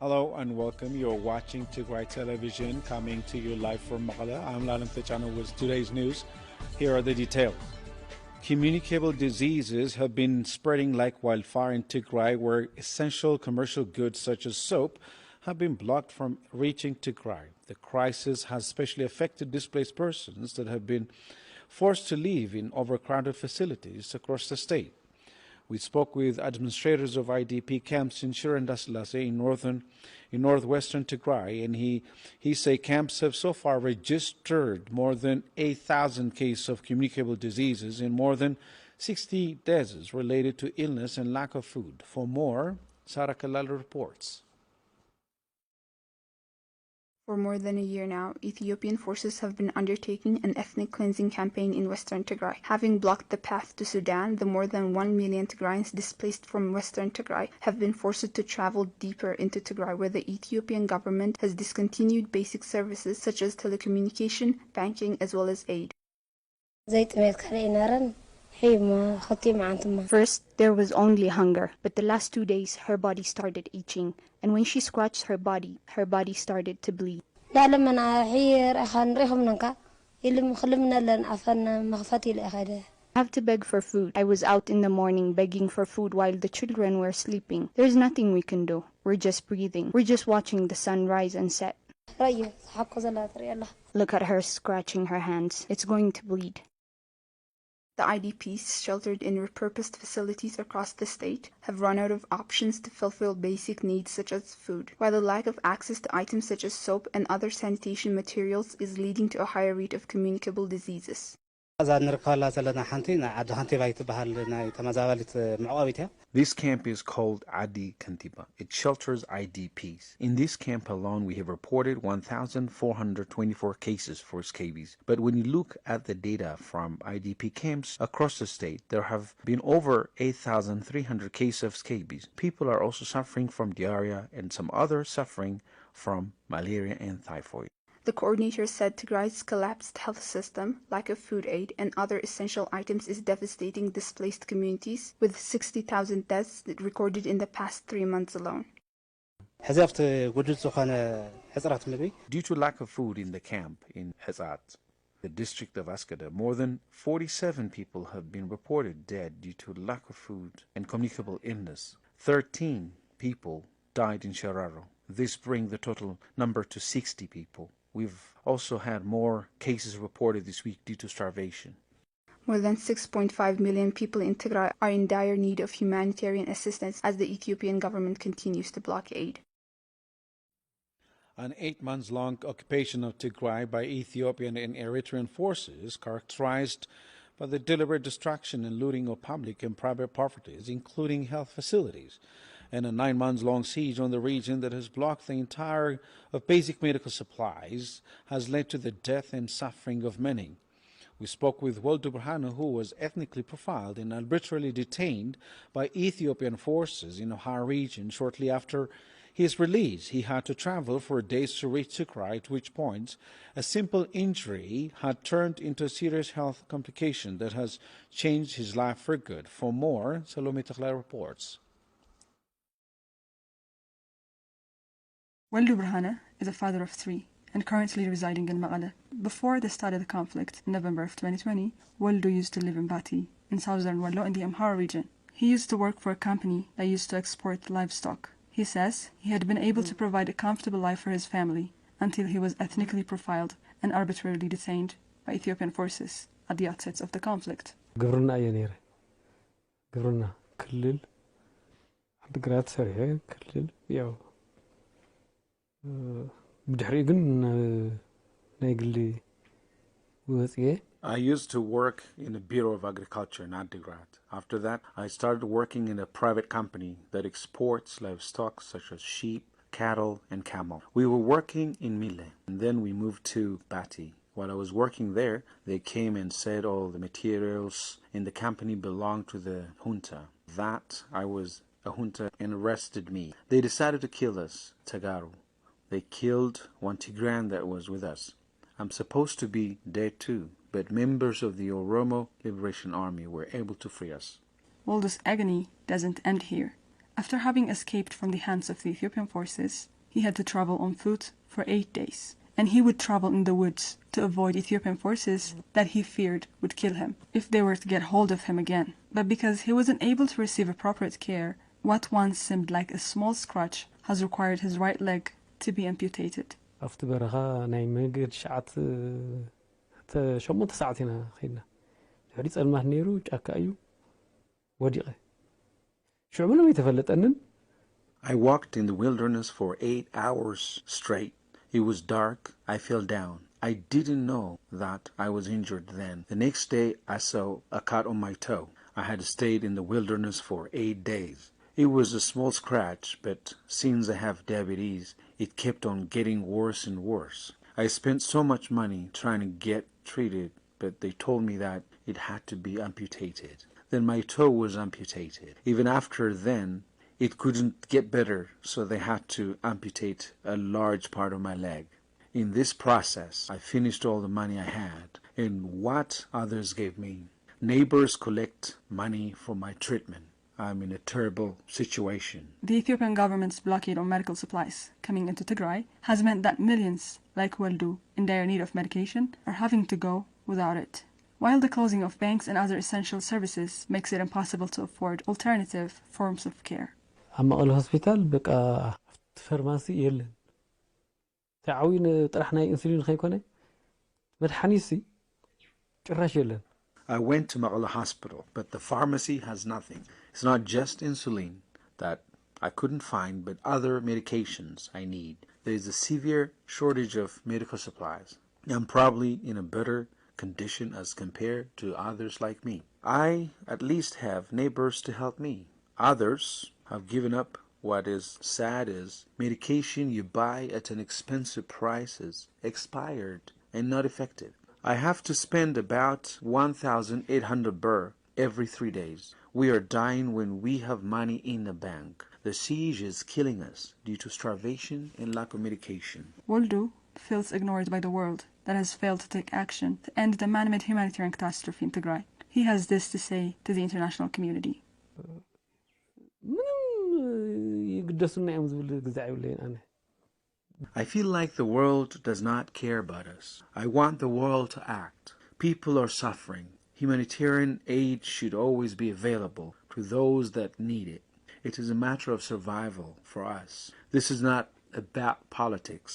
Hello and welcome. You're watching Tigrai Television, coming to you live from Maqala. I'm Lalan Fechano with today's news. Here are the details. Communicable diseases have been spreading like wildfire in Tigray, where essential commercial goods such as soap have been blocked from reaching Tigray. The crisis has especially affected displaced persons that have been forced to live in overcrowded facilities across the state. We spoke with administrators of IDP camps in Shirandaslaseh in northwestern Tigray, and he say camps have so far registered more than 8,000 cases of communicable diseases and more than 60 deaths related to illness and lack of food. For more, Sarah Kalal reports. For more than a year now, Ethiopian forces have been undertaking an ethnic cleansing campaign in western Tigray. Having blocked the path to Sudan, the more than 1 million Tigrayans displaced from western Tigray have been forced to travel deeper into Tigray, where the Ethiopian government has discontinued basic services such as telecommunication, banking, as well as aid. First, there was only hunger, but the last 2 days her body started itching, and when she scratched her body started to bleed. I have to beg for food. I was out in the morning begging for food while the children were sleeping. There's nothing we can do. We're just breathing. We're just watching the sun rise and set. Look at her scratching her hands. It's going to bleed. The IDPs sheltered in repurposed facilities across the state have run out of options to fulfill basic needs such as food, while the lack of access to items such as soap and other sanitation materials is leading to a higher rate of communicable diseases. This camp is called Adi Kantiba. It shelters IDPs. In this camp alone, we have reported 1,424 cases for scabies. But when you look at the data from IDP camps across the state, there have been over 8,300 cases of scabies. People are also suffering from diarrhea and some others suffering from malaria and typhoid. The coordinator said Tigray's collapsed health system, lack of food aid, and other essential items is devastating displaced communities, with 60,000 deaths recorded in the past 3 months alone. Due to lack of food in the camp in Hezat, the district of Askada, more than 47 people have been reported dead due to lack of food and communicable illness. 13 people died in Shararo. This brings the total number to 60 people. We've also had more cases reported this week due to starvation. More than 6.5 million people in Tigray are in dire need of humanitarian assistance as the Ethiopian government continues to block aid. An 8-month-long occupation of Tigray by Ethiopian and Eritrean forces, characterized by the deliberate destruction and looting of public and private properties, including health facilities, and a 9-month-long siege on the region that has blocked the entire of basic medical supplies, has led to the death and suffering of many. We spoke with Waldo Burhanu, who was ethnically profiled and arbitrarily detained by Ethiopian forces in the Ohio region shortly after his release. He had to travel for days to reach Tigray, at which point a simple injury had turned into a serious health complication that has changed his life for good. For more, Salome Takhla reports. Waldo Burhanu is a father of 3 and currently residing in Maqala. Before the start of the conflict in November of 2020, Waldo used to live in Bati, in southern Wallo in the Amhara region. He used to work for a company that used to export livestock. He says he had been able to provide a comfortable life for his family until he was ethnically profiled and arbitrarily detained by Ethiopian forces at the outset of the conflict. I used to work in the Bureau of Agriculture in Adigrat. After that, I started working in a private company that exports livestock such as sheep, cattle, and camel. We were working in Mile, and then we moved to Bati. While I was working there, they came and said all the materials in the company belonged to the junta. That I was a junta and arrested me. They decided to kill us, Tagaru. They killed one Tigran that was with us. I'm supposed to be dead too, but members of the Oromo Liberation Army were able to free us. Waldo's agony doesn't end here. After having escaped from the hands of the Ethiopian forces, he had to travel on foot for 8 days. And he would travel in the woods to avoid Ethiopian forces that he feared would kill him if they were to get hold of him again. But because he wasn't able to receive appropriate care, what once seemed like a small scratch has required his right leg to be amputated. after برخا ناي مجد شعت حتى شو ساعتين خينا هريت المه نيرو جاكايو وديقه شو عمله يتفلت أنن I walked in the wilderness for 8 hours straight. It was dark. I fell down. I didn't know that I was injured then. The next day, I saw a cut on my toe. I had stayed in the wilderness for 8 days. It was a small scratch, but since I have diabetes, it kept on getting worse and worse. I spent so much money trying to get treated, but they told me that it had to be amputated. Then my toe was amputated. Even after then, it couldn't get better, so they had to amputate a large part of my leg. In this process, I finished all the money I had and what others gave me. Neighbors collect money for my treatment. I'm in a terrible situation. The Ethiopian government's blockade on medical supplies coming into Tigray has meant that millions, like Weldu, in dire need of medication, are having to go without it. While the closing of banks and other essential services makes it impossible to afford alternative forms of care. أما قال هوسبيتال بقى فارماسي يلن تعاوين طرحنا إنسولين خيكونه مدحنيسي ጭራሽ يلن I went to Magala Hospital, but the pharmacy has nothing. It's not just insulin that I couldn't find, but other medications I need. There is a severe shortage of medical supplies. I'm probably in a better condition as compared to others like me. I at least have neighbors to help me. Others have given up. What is sad is medication you buy at an expensive price is expired and not effective. I have to spend about 1,800 birr every 3 days. We are dying when we have money in the bank. The siege is killing us due to starvation and lack of medication. Weldu feels ignored by the world that has failed to take action to end the man-made humanitarian catastrophe in Tigray. He has this to say to the international community. I feel like the world does not care about us. I want the world to act. People are suffering. Humanitarian aid should always be available to those that need it. It is a matter of survival for us. This is not about politics.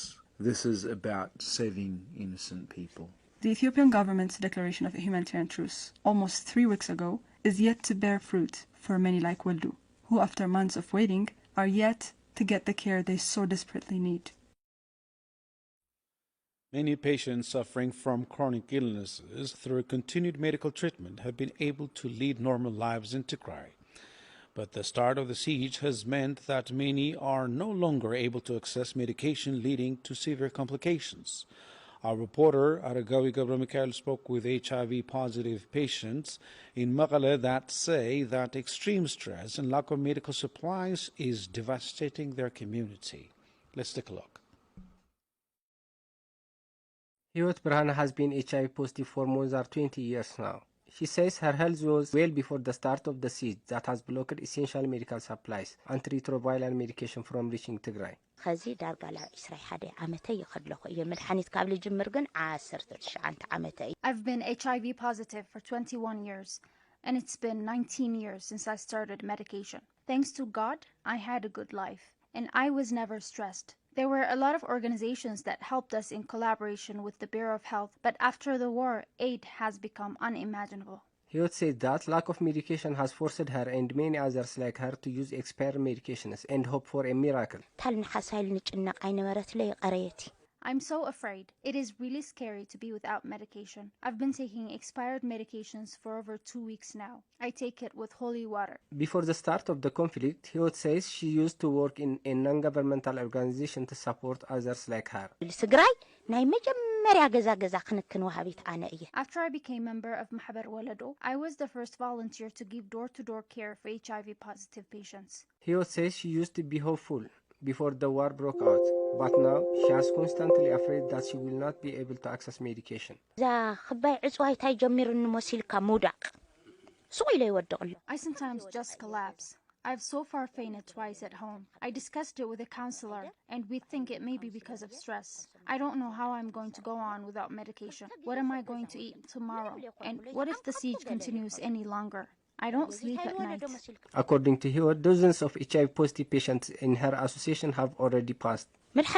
This is about saving innocent people. The Ethiopian government's declaration of a humanitarian truce, almost 3 weeks ago, is yet to bear fruit for many like Weldu, who after months of waiting are yet to get the care they so desperately need. Many patients suffering from chronic illnesses through continued medical treatment have been able to lead normal lives in Tigray. But the start of the siege has meant that many are no longer able to access medication, leading to severe complications. Our reporter Aragawi Gabramikael spoke with HIV-positive patients in Magale that say that extreme stress and lack of medical supplies is devastating their community. Let's take a look. Hiyot Brahana has been HIV positive for more than 20 years now. She says her health was well before the start of the siege that has blocked essential medical supplies and retroviral medication from reaching Tigray. خزي دارقة لها 21 عامتي يخدلخو إيه مدحنيت قبل جمرقن 19 عامتي. I've been HIV positive for 21 years, and it's been 19 years since I started medication. Thanks to God, I had a good life, and I was never stressed. There were a lot of organizations that helped us in collaboration with the Bureau of Health, but after the war, aid has become unimaginable. Hiyot said that lack of medication has forced her and many others like her to use expired medications and hope for a miracle. I'm so afraid. It is really scary to be without medication. I've been taking expired medications for over 2 weeks now. I take it with holy water. Before the start of the conflict, Hiyot says she used to work in a non-governmental organization to support others like her. After I became member of Mahabar Walado, I was the first volunteer to give door-to-door care for HIV-positive patients. Hiyot says she used to be hopeful before the war broke out, but now she is constantly afraid that she will not be able to access medication. I sometimes just collapse. I've so far fainted twice at home. I discussed it with a counselor, and we think it may be because of stress. I don't know how I'm going to go on without medication. What am I going to eat tomorrow? And what if the siege continues any longer? I don't sleep at night. According to her, dozens of HIV positive patients in her association have already passed. It's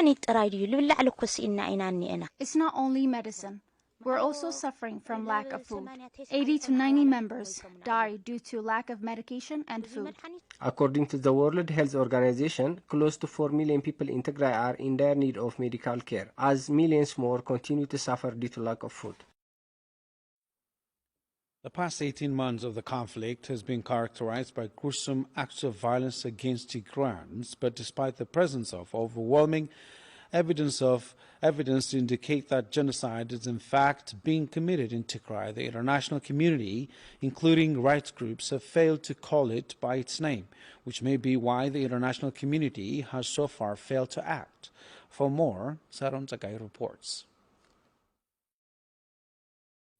not only medicine. We're also suffering from lack of food. 80 to 90 members die due to lack of medication and food. According to the World Health Organization, close to 4 million people in Tigray are in dire need of medical care, as millions more continue to suffer due to lack of food. The past 18 months of the conflict has been characterized by gruesome acts of violence against Tigrayans, but despite the presence of overwhelming evidence to indicate that genocide is in fact being committed in Tigray, the international community, including rights groups, have failed to call it by its name, which may be why the international community has so far failed to act. For more, Saron Zagai reports.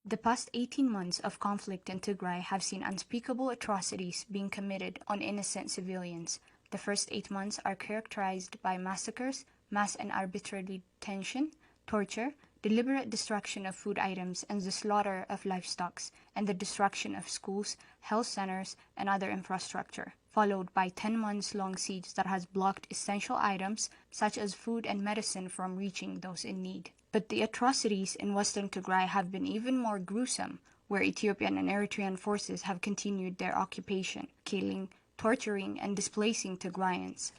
The past 18 months of conflict in Tigray have seen unspeakable atrocities being committed on innocent civilians. The first 8 months are characterized by massacres, mass and arbitrary detention, torture, deliberate destruction of food items and the slaughter of livestock, and the destruction of schools, health centers, and other infrastructure, followed by 10 months-long siege that has blocked essential items such as food and medicine from reaching those in need. But the atrocities in western Tigray have been even more gruesome, where Ethiopian and Eritrean forces have continued their occupation, killing, torturing, and displacing Tigrayans.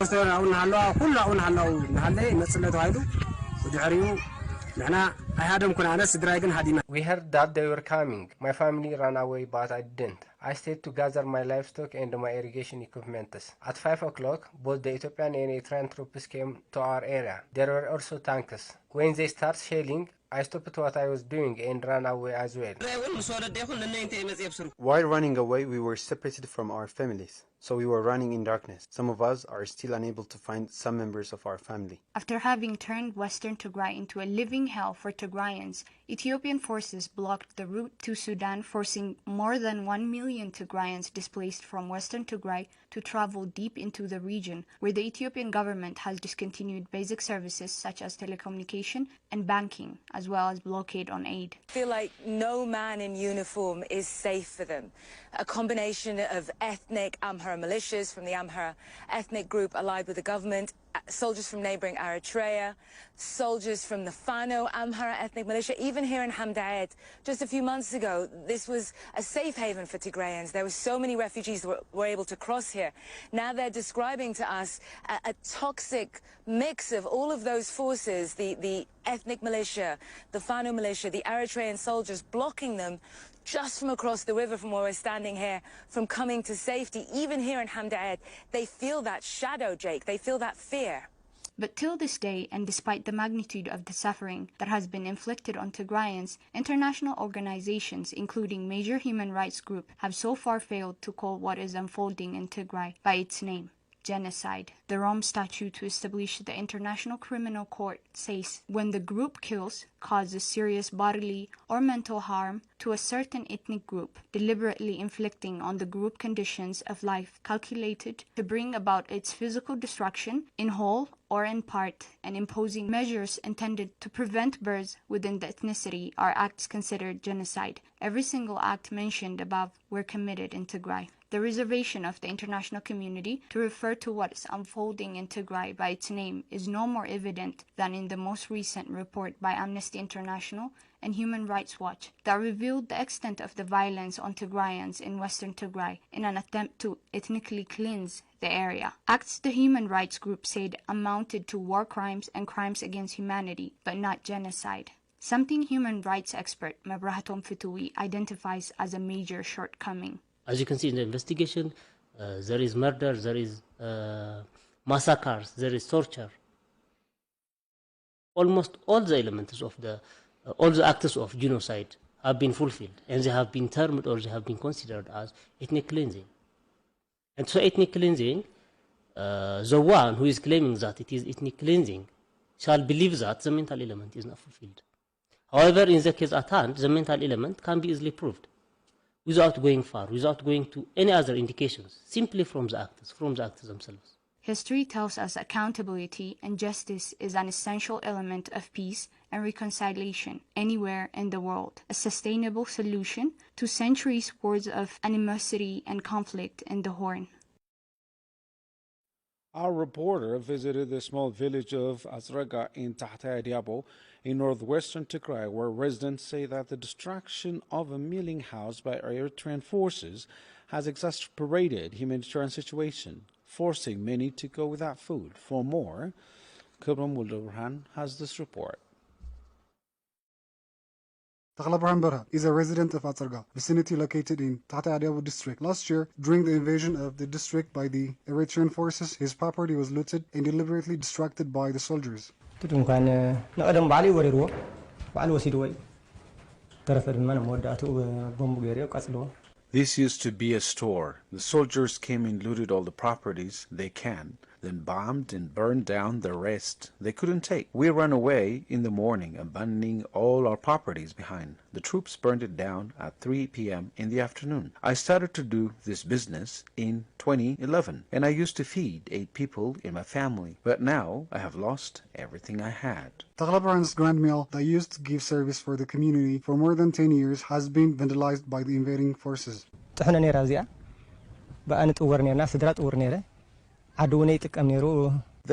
We heard that they were coming. My family ran away, but I didn't. I stayed to gather my livestock and my irrigation equipment. At 5 o'clock, both the Ethiopian and Eritrean troops came to our area. There were also tanks. When they started shelling, I stopped what I was doing and ran away as well. While running away, we were separated from our families, so we were running in darkness. Some of us are still unable to find some members of our family. After having turned western Tigray into a living hell for Tigrayans, Ethiopian forces blocked the route to Sudan, forcing more than 1 million Tigrayans displaced from western Tigray to travel deep into the region, where the Ethiopian government has discontinued basic services such as telecommunication and banking, as well as blockade on aid. I feel like no man in uniform is safe for them. A combination of ethnic Amhara militias from the Amhara ethnic group allied with the government, soldiers from neighboring Eritrea, soldiers from the Fano Amhara ethnic militia. Even here in Hamdaed, just a few months ago, this was a safe haven for Tigrayans. There were so many refugees that were able to cross here. Now they're describing to us a toxic mix of all of those forces, the ethnic militia, the Fano militia, the Eritrean soldiers, blocking them just from across the river from where we're standing here, from coming to safety. Even here in Hamdaed, they feel that shadow, Jake. They feel that fear. But till this day, and despite the magnitude of the suffering that has been inflicted on Tigrayans, international organizations, including major human rights groups, have so far failed to call what is unfolding in Tigray by its name: genocide. The Rome Statute to establish the International Criminal Court says when the group kills, causes serious bodily or mental harm to a certain ethnic group, deliberately inflicting on the group conditions of life calculated to bring about its physical destruction in whole or in part, and imposing measures intended to prevent births within the ethnicity are acts considered genocide. Every single act mentioned above were committed in Tigray. The reservation of the international community to refer to what is unfolding in Tigray by its name is no more evident than in the most recent report by Amnesty International and Human Rights Watch that revealed the extent of the violence on Tigrayans in western Tigray in an attempt to ethnically cleanse the area. Acts the human rights group said amounted to war crimes and crimes against humanity, but not genocide. Something human rights expert Mabrahatom Fitui identifies as a major shortcoming. As you can see in the investigation, there is murder, there is massacres, there is torture. Almost all the elements of all the acts of genocide have been fulfilled, and they have been termed or they have been considered as ethnic cleansing. And so ethnic cleansing, the one who is claiming that it is ethnic cleansing shall believe that the mental element is not fulfilled. However, in the case at hand, the mental element can be easily proved. without going far, without going to any other indications, simply from the actors themselves. History tells us accountability and justice is an essential element of peace and reconciliation anywhere in the world, a sustainable solution to centuries' worth of animosity and conflict in the Horn. Our reporter visited the small village of Azraga in Tahtaya Diabo in northwestern Tigray, where residents say that the destruction of a milling house by Eritrean forces has exacerbated humanitarian situation, forcing many to go without food. For more, Kubram Muldoburhan has this report. Taglabraham Berha is a resident of Atsarga, vicinity located in Tahta Adiabo district. Last year, during the invasion of the district by the Eritrean forces, his property was looted and deliberately distracted by the soldiers. This used to be a store. The soldiers came and looted all the properties they can, then bombed and burned down the rest they couldn't take. We ran away in the morning, abandoning all our properties behind. The troops burned it down at 3 p.m. in the afternoon. I started to do this business in 2011, and I used to feed 8 people in my family. But now I have lost everything I had. Taglabrahan's grand mill that used to give service for the community for more than 10 years has been vandalized by the invading forces. There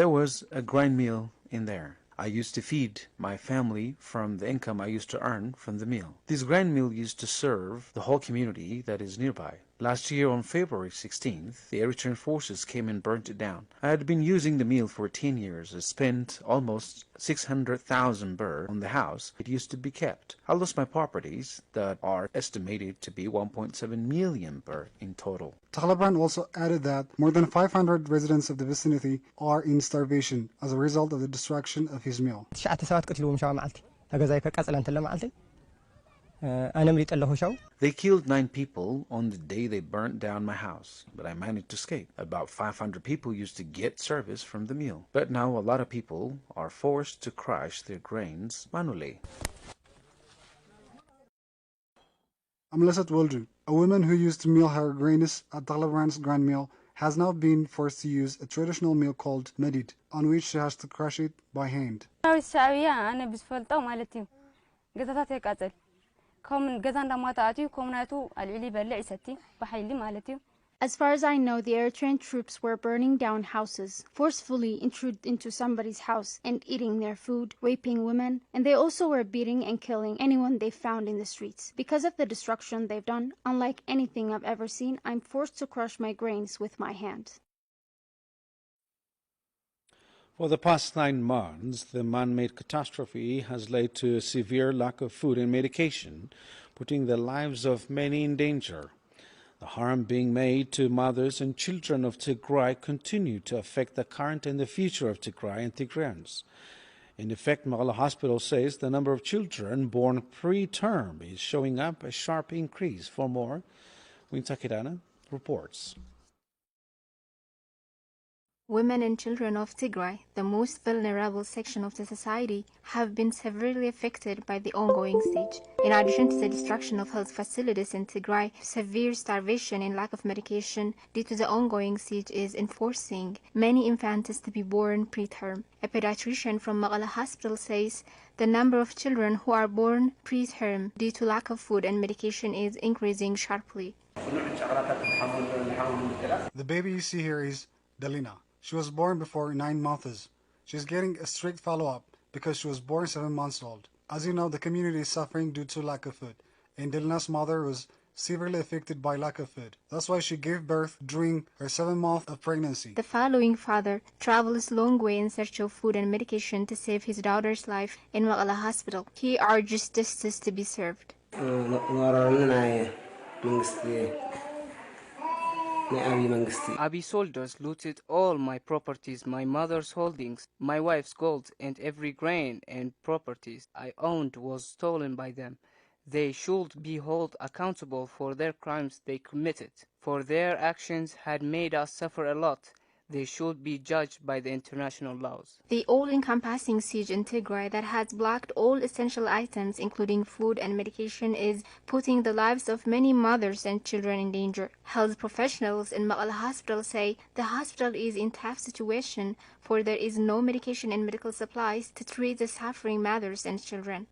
was a grind mill in there. I used to feed my family from the income I used to earn from the mill. This grind mill used to serve the whole community that is nearby. Last year on February 16th, the Eritrean forces came and burnt it down. I had been using the mill for 10 years. I spent almost 600,000 birr on the house it used to be kept. I lost my properties that are estimated to be 1.7 million birr in total. Taglabrahan also added that more than 500 residents of the vicinity are in starvation as a result of the destruction of his mill. They killed 9 people on the day they burnt down my house, but I managed to escape. About 500 people used to get service from the mill, but now a lot of people are forced to crush their grains manually. Amlasat Woldru, a woman who used to mill her grains at Taglabrahan's grand mill, has now been forced to use a traditional mill called medid, on which she has to crush it by hand. As far as I know, the Eritrean troops were burning down houses, forcefully intruding into somebody's house and eating their food, raping women, and they also were beating and killing anyone they found in the streets. Because of the destruction they've done, unlike anything I've ever seen, I'm forced to crush my grains with my hand. For the past 9 months, the man-made catastrophe has led to a severe lack of food and medication, putting the lives of many in danger. The harm being made to mothers and children of Tigray continue to affect the current and the future of Tigray and Tigrayans. In effect, Magala Hospital says the number of children born preterm is showing up a sharp increase. For more, Wintakirana reports. Women and children of Tigray, the most vulnerable section of the society, have been severely affected by the ongoing siege. In addition to the destruction of health facilities in Tigray, severe starvation and lack of medication due to the ongoing siege is enforcing many infants to be born preterm. A pediatrician from Magala Hospital says the number of children who are born preterm due to lack of food and medication is increasing sharply. The baby you see here is Dalina. She was born before 9 months. She is getting a strict follow-up because she was born 7 months old. As you know, the community is suffering due to lack of food, and Dalina's mother was severely affected by lack of food. That's why she gave birth during her 7th month of pregnancy. The following father travels long way in search of food and medication to save his daughter's life in Magala Hospital. He urges justice to be served. Abi soldiers looted all my properties, my mother's holdings, my wife's gold, and every grain and properties I owned was stolen by them. They should be held accountable for their crimes they committed, for their actions had made us suffer a lot. they should be judged by the international laws. The all-encompassing siege in Tigray that has blocked all essential items, including food and medication, is putting the lives of many mothers and children in danger. Health professionals in Maqala Hospital say the hospital is in tough situation, for there is no medication and medical supplies to treat the suffering mothers and children.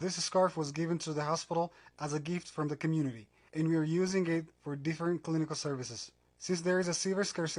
This scarf was given to the hospital as a gift from the community, and we are using it for different clinical services. Since there is a severe scarcity